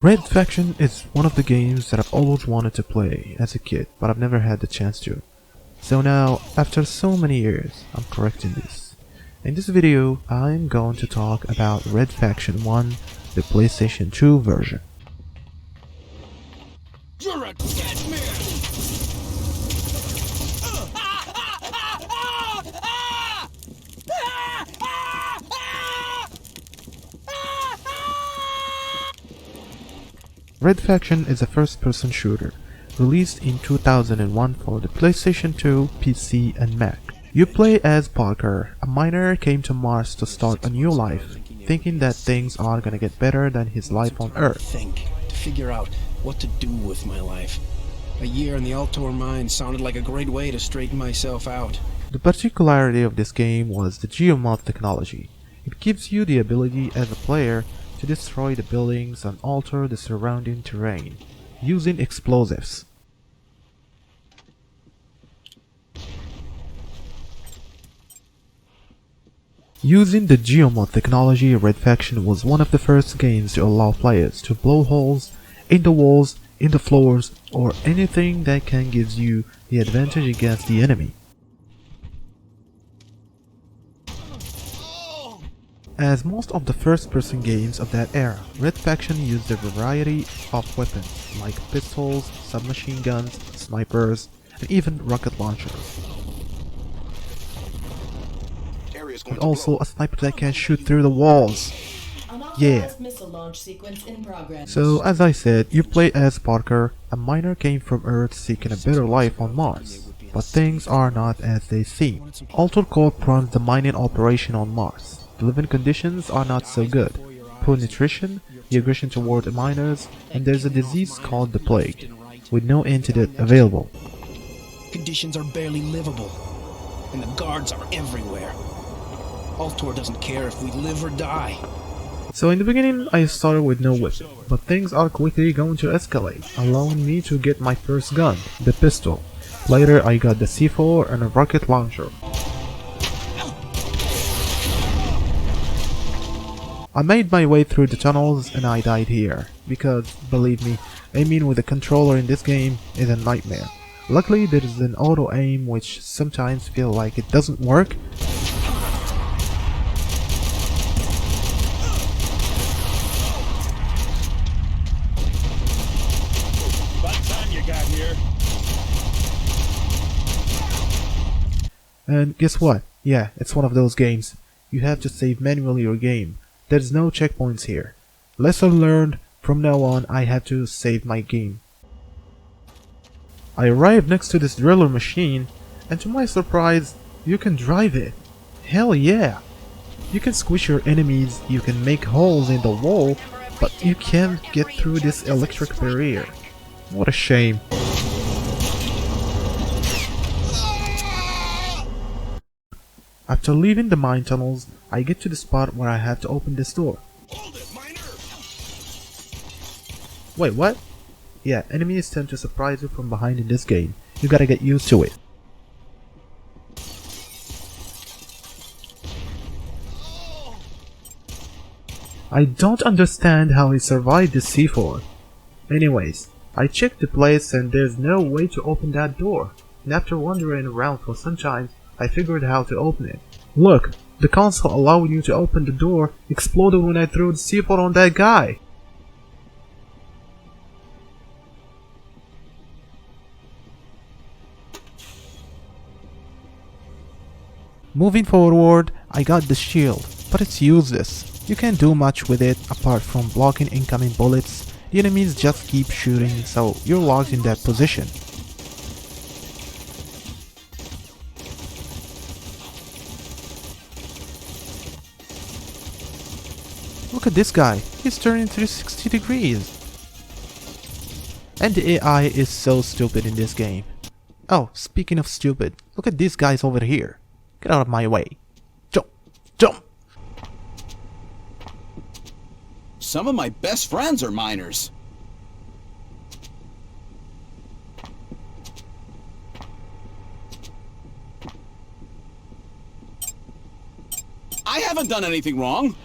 Red Faction is one of the games that I've always wanted to play as a kid, but I've never had the chance to. So now, after so many years, I'm correcting this. In this video, I'm going to talk about Red Faction 1, the PlayStation 2 version. You're a dead man! Red Faction is a first-person shooter, released in 2001 for the PlayStation 2, PC, and Mac. You play as Parker, a miner came to Mars to start a new life, thinking that things are gonna get better than his life on Earth. To figure out what to do with my life. A year in the Altor mine sounded like a great way to straighten myself out. The particularity of this game was the Geomoth technology. It gives you the ability as a player to destroy the buildings and alter the surrounding terrain using explosives. Using the Geomoth technology, Red Faction was one of the first games to allow players to blow holes in the walls, in the floors, or anything that can give you the advantage against the enemy. As most of the first-person games of that era, Red Faction used a variety of weapons like pistols, submachine guns, snipers, and even rocket launchers. And also a sniper that can shoot through the walls. Yeah. So as I said, you play as Parker, a miner came from Earth seeking a better life on Mars. But things are not as they seem. Altor Corp runs the mining operation on Mars. The living conditions are not so good. Poor nutrition, the aggression toward the miners, and there's a disease called the plague, with no antidote available. Conditions are barely livable, and the guards are everywhere. Altor doesn't care if we live or die. So in the beginning, I started with no weapon, but things are quickly going to escalate, allowing me to get my first gun, the pistol. Later, I got the C4 and a rocket launcher. I made my way through the tunnels and I died here, because, believe me, aiming with a controller in this game is a nightmare. Luckily there is an auto aim which sometimes feel like it doesn't work. About time you got here. And guess what? Yeah, it's one of those games. You have to save manually your game. There's no checkpoints here. Lesson learned, from now on I have to save my game. I arrived next to this driller machine, and to my surprise, you can drive it. Hell yeah! You can squish your enemies, you can make holes in the wall, but you can't get through this electric barrier. What a shame. After leaving the mine tunnels, I get to the spot where I have to open this door. Hold it, miner! Wait, what? Yeah, enemies tend to surprise you from behind in this game. You gotta get used to it. I don't understand how he survived this C4. Anyways, I checked the place and there's no way to open that door. And after wandering around for some time, I figured how to open it. Look, the console allowing you to open the door exploded when I threw the C4 on that guy. Moving forward, I got the shield, but it's useless. You can't do much with it apart from blocking incoming bullets. The enemies just keep shooting, so you're locked in that position. Look at this guy, he's turning 360 degrees. And the AI is so stupid in this game. Oh, speaking of stupid, look at these guys over here. Get out of my way. Jump! Jump! Some of my best friends are miners. I haven't done anything wrong.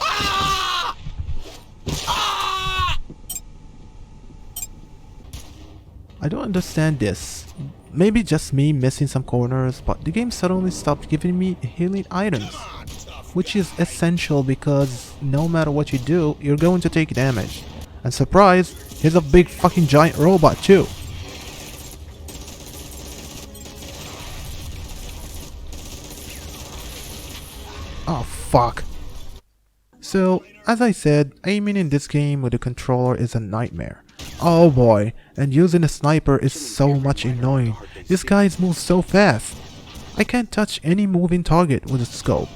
Ah! don't understand this. Maybe just me missing some corners, but the game suddenly stopped giving me healing items, which is essential because no matter what you do, you're going to take damage. And surprise, he's a big fucking giant robot too. Oh fuck. So, as I said, aiming in this game with a controller is a nightmare. Oh boy, and using a sniper is so much annoying. These guys move so fast. I can't touch any moving target with a scope.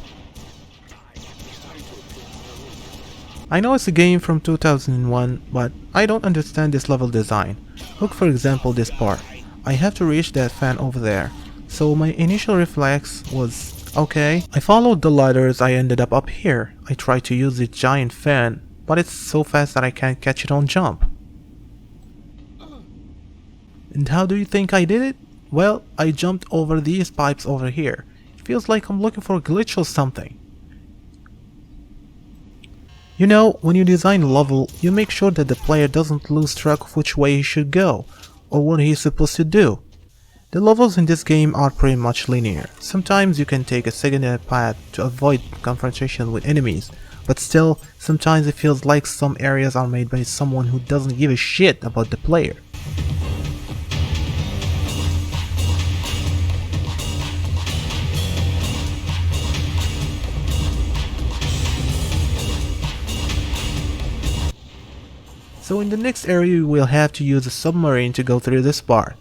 I know it's a game from 2001, but I don't understand this level design. Look, for example, this part. I have to reach that fan over there. So my initial reflex was, okay, I followed the ladders, I ended up here. I tried to use the giant fan, but it's so fast that I can't catch it on jump. And how do you think I did it? Well, I jumped over these pipes over here. It feels like I'm looking for a glitch or something. You know, when you design a level, you make sure that the player doesn't lose track of which way he should go, or what he's supposed to do. The levels in this game are pretty much linear. Sometimes you can take a secondary path to avoid confrontation with enemies, but still, sometimes it feels like some areas are made by someone who doesn't give a shit about the player. So in the next area you will have to use a submarine to go through this part.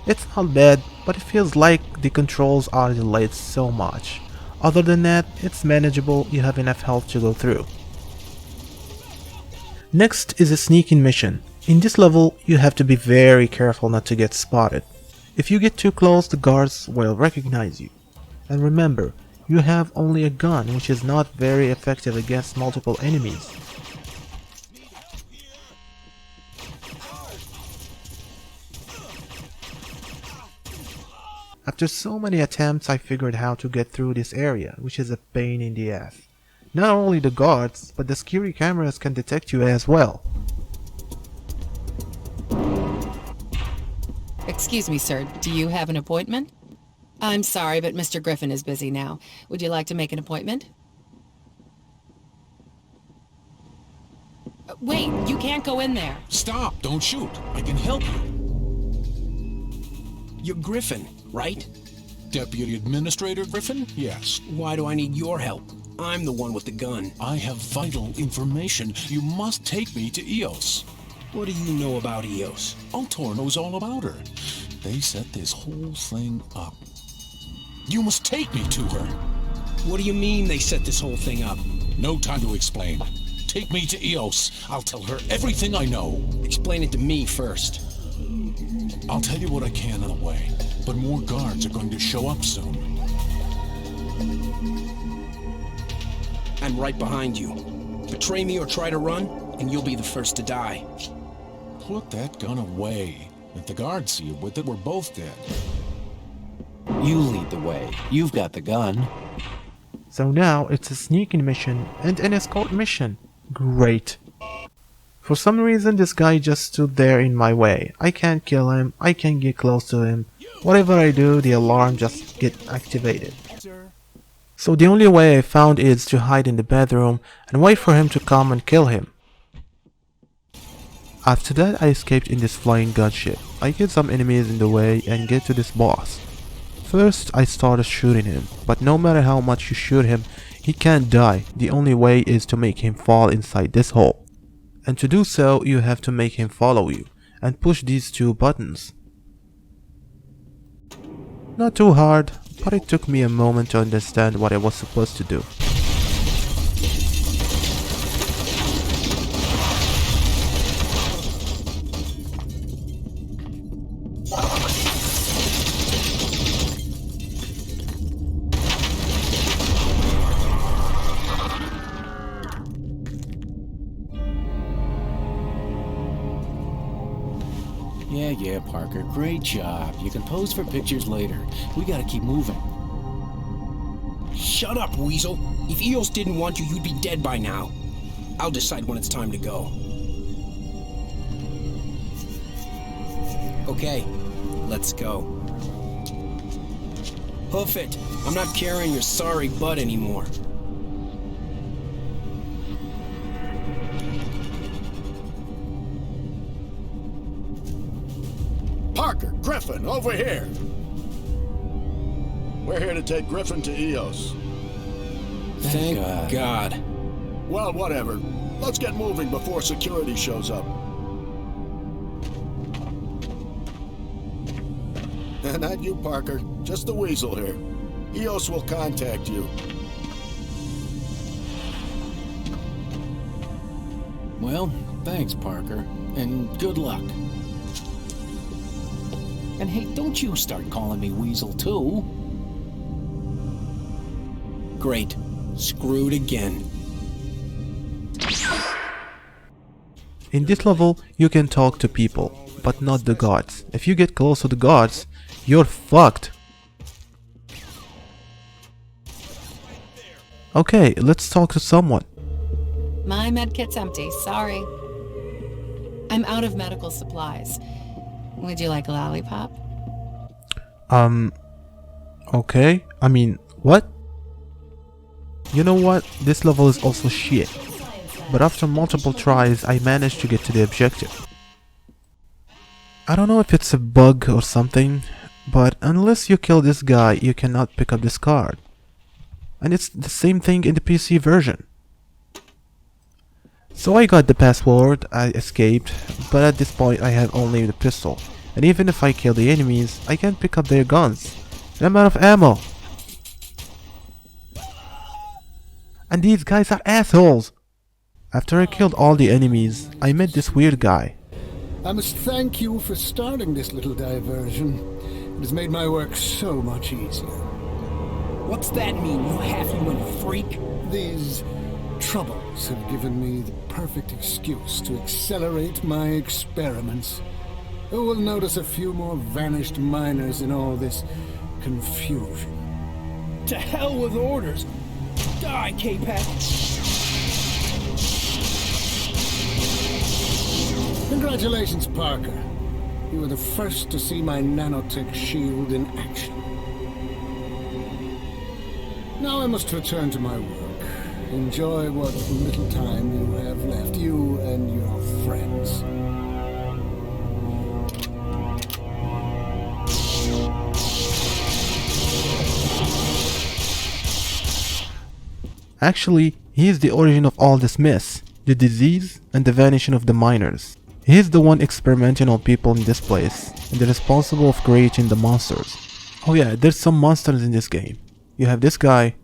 It's not bad, but it feels like the controls are delayed so much. Other than that, it's manageable, you have enough health to go through. Next is a sneaking mission. In this level, you have to be very careful not to get spotted. If you get too close, the guards will recognize you. And remember, you have only a gun, which is not very effective against multiple enemies. After so many attempts, I figured how to get through this area, which is a pain in the ass. Not only the guards, but the security cameras can detect you as well. Excuse me, sir. Do you have an appointment? I'm sorry, but Mr. Griffin is busy now. Would you like to make an appointment? Wait, you can't go in there. Stop! Don't shoot! I can help you. You're Griffin, right? Deputy Administrator Griffin? Yes. Why do I need your help? I'm the one with the gun. I have vital information. You must take me to EOS. What do you know about EOS? Ultor knows all about her. They set this whole thing up. You must take me to her. What do you mean they set this whole thing up? No time to explain. Take me to EOS. I'll tell her everything I know. Explain it to me first. I'll tell you what I can on the way, but more guards are going to show up soon. I'm right behind you. Betray me or try to run, and you'll be the first to die. Put that gun away. If the guards see you with it, we're both dead. You lead the way. You've got the gun. So now it's a sneaking mission and an escort mission. Great. For some reason this guy just stood there in my way. I can't kill him, I can't get close to him. Whatever I do, the alarm just gets activated. So the only way I found is to hide in the bedroom and wait for him to come and kill him. After that I escaped in this flying gunship. I killed some enemies in the way and get to this boss. First I started shooting him, but no matter how much you shoot him, he can't die. The only way is to make him fall inside this hole. And to do so, you have to make him follow you, and push these two buttons. Not too hard, but it took me a moment to understand what I was supposed to do. Yeah, Parker. Great job. You can pose for pictures later. We gotta keep moving. Shut up, Weasel. If EOS didn't want you, you'd be dead by now. I'll decide when it's time to go. Okay, let's go. Hoof it. I'm not carrying your sorry butt anymore. Parker, Griffin, over here! We're here to take Griffin to Eos. Thank God. God. Well, whatever. Let's get moving before security shows up. Not you, Parker. Just the Weasel here. Eos will contact you. Well, thanks, Parker. And good luck. And hey, don't you start calling me Weasel, too. Great. Screwed again. In this level, you can talk to people, but not the gods. If you get close to the gods, you're fucked. Okay, let's talk to someone. My medkit's empty, sorry. I'm out of medical supplies. Would you like a lollipop? Okay. I mean, what? You know what? This level is also shit. But after multiple tries, I managed to get to the objective. I don't know if it's a bug or something, but unless you kill this guy, you cannot pick up this card. And it's the same thing in the PC version. So I got the password, I escaped, but at this point I have only the pistol. And even if I kill the enemies, I can't pick up their guns. And I'm out of ammo. And these guys are assholes. After I killed all the enemies, I met this weird guy. I must thank you for starting this little diversion. It has made my work so much easier. What's that mean, you half-human freak? These troubles have given me the perfect excuse to accelerate my experiments. Who will notice a few more vanished miners in all this confusion? To hell with orders. Die, K-Pack. Congratulations, Parker. You were the first to see my nanotech shield in action. Now I must return to my work. Enjoy what little time you have left, you and your friends. Actually, he is the origin of all this mess, the disease and the vanishing of the miners. He is the one experimenting on people in this place, and the responsible of creating the monsters. Oh yeah, there's some monsters in this game. You have this guy,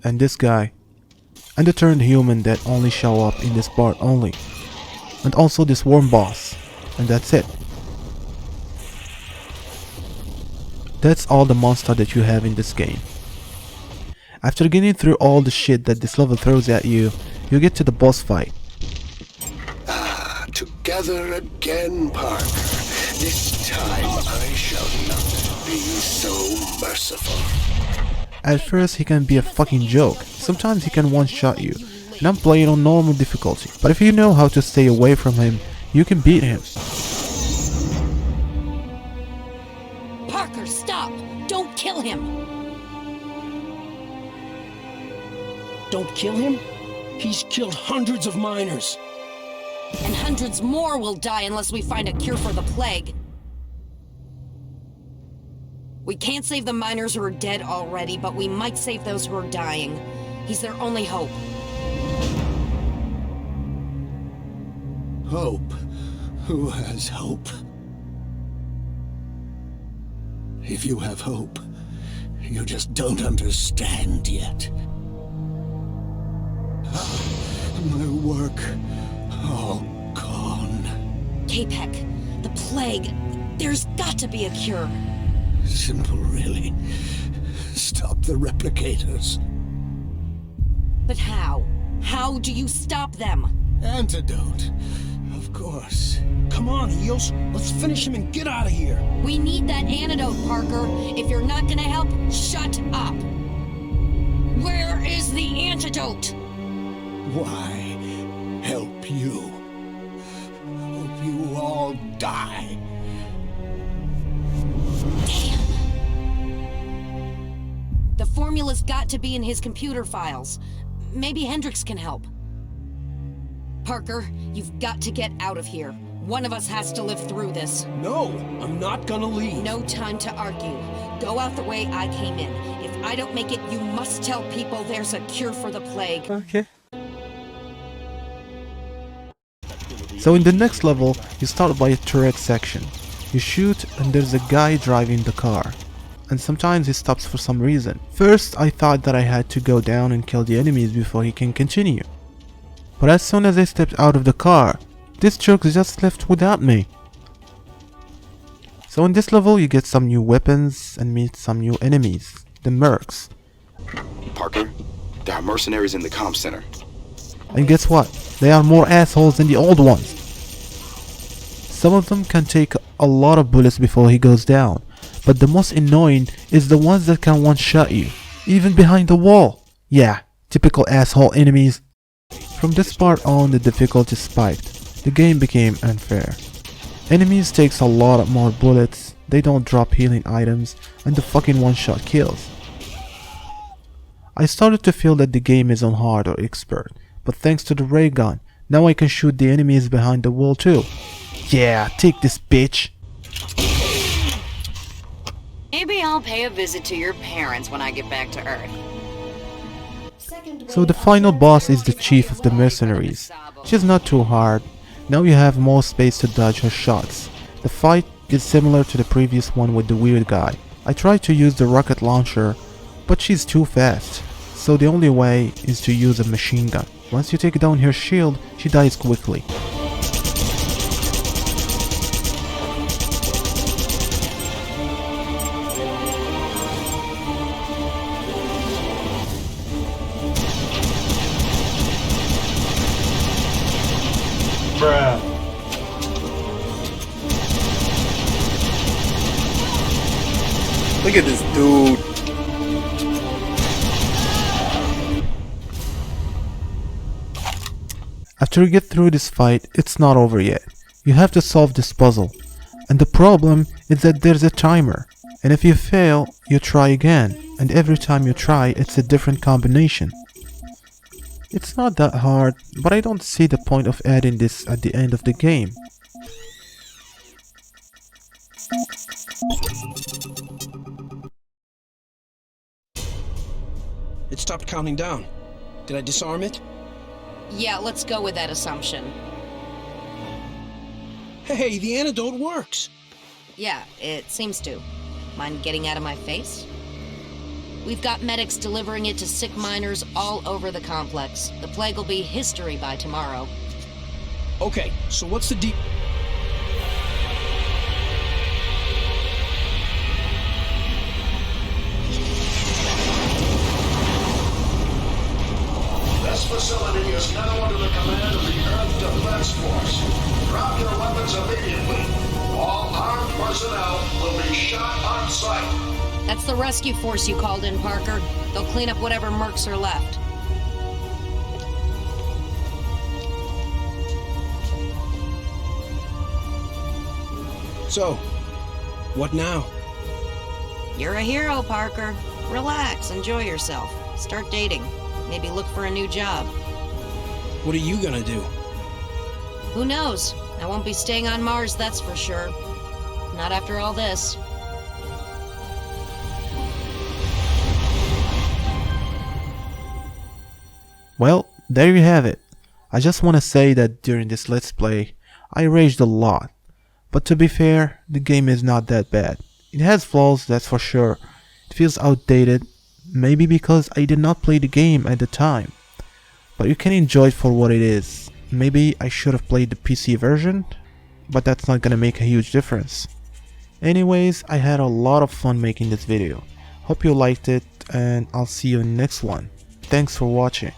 and the turned human that only show up in this part only. And also this worm boss, and that's it. That's all the monster that you have in this game. After getting through all the shit that this level throws at you, you get to the boss fight. Together again, Parker. This time I shall not be so merciful. At first he can be a fucking joke, sometimes he can one-shot you, and I'm playing on normal difficulty, but if you know how to stay away from him, you can beat him. Parker, stop! Don't kill him! Don't kill him? He's killed hundreds of miners. And hundreds more will die unless we find a cure for the plague. We can't save the miners who are dead already, but we might save those who are dying. He's their only hope. Hope? Who has hope? If you have hope, you just don't understand yet. My work, all gone. K-Pek, the plague. There's got to be a cure. Simple, really. Stop the replicators. But how? How do you stop them? Antidote. Of course. Come on, Eos. Let's finish him and get out of here. We need that antidote, Parker. If you're not gonna help, shut up. Where is the antidote? Why help you? Hope you all die. It's got to be in his computer files. Maybe Hendrix can help. Parker, you've got to get out of here. One of us has to live through this. No, I'm not gonna leave. No time to argue. Go out the way I came in. If I don't make it, you must tell people there's a cure for the plague. Okay. So in the next level, you start by a turret section. You shoot and there's a guy driving the car. And sometimes he stops for some reason. First, I thought that I had to go down and kill the enemies before he can continue. But as soon as I stepped out of the car, this jerk just left without me. So in this level you get some new weapons and meet some new enemies, the mercs. Parker, there are mercenaries in the comm center. And guess what? They are more assholes than the old ones. Some of them can take a lot of bullets before he goes down, but the most annoying is the ones that can one-shot you, even behind the wall. Yeah, typical asshole enemies. From this part on, the difficulty spiked. The game became unfair. Enemies takes a lot more bullets, they don't drop healing items, and the fucking one-shot kills. I started to feel that the game is on hard or expert, but thanks to the ray gun, now I can shoot the enemies behind the wall too. Yeah, take this, bitch! Maybe I'll pay a visit to your parents when I get back to Earth. So the final boss is the chief of the mercenaries. She's not too hard. Now you have more space to dodge her shots. The fight is similar to the previous one with the weird guy. I tried to use the rocket launcher, but she's too fast. So the only way is to use a machine gun. Once you take down her shield, she dies quickly. Look at this dude. After you get through this fight, it's not over yet. You have to solve this puzzle. And the problem is that there's a timer. And if you fail, you try again. And every time you try, it's a different combination. It's not that hard, but I don't see the point of adding this at the end of the game. It stopped counting down. Did I disarm it? Yeah, let's go with that assumption. Hey, the antidote works. Yeah, it seems to. Mind getting out of my face? We've got medics delivering it to sick miners all over the complex. The plague will be history by tomorrow. Okay, so what's the deep... This facility is now under the command of the Earth Defense Force. Drop your weapons immediately. All armed personnel will be shot on sight. That's the rescue force you called in, Parker. They'll clean up whatever mercs are left. So, what now? You're a hero, Parker. Relax, enjoy yourself. Start dating. Maybe look for a new job. What are you gonna do? Who knows? I won't be staying on Mars, that's for sure. Not after all this. Well, there you have it. I just want to say that during this Let's Play, I raged a lot. But to be fair, the game is not that bad. It has flaws, that's for sure. It feels outdated, maybe because I did not play the game at the time. But you can enjoy it for what it is. Maybe I should have played the PC version, but that's not gonna make a huge difference. Anyways, I had a lot of fun making this video. Hope you liked it, and I'll see you in the next one. Thanks for watching.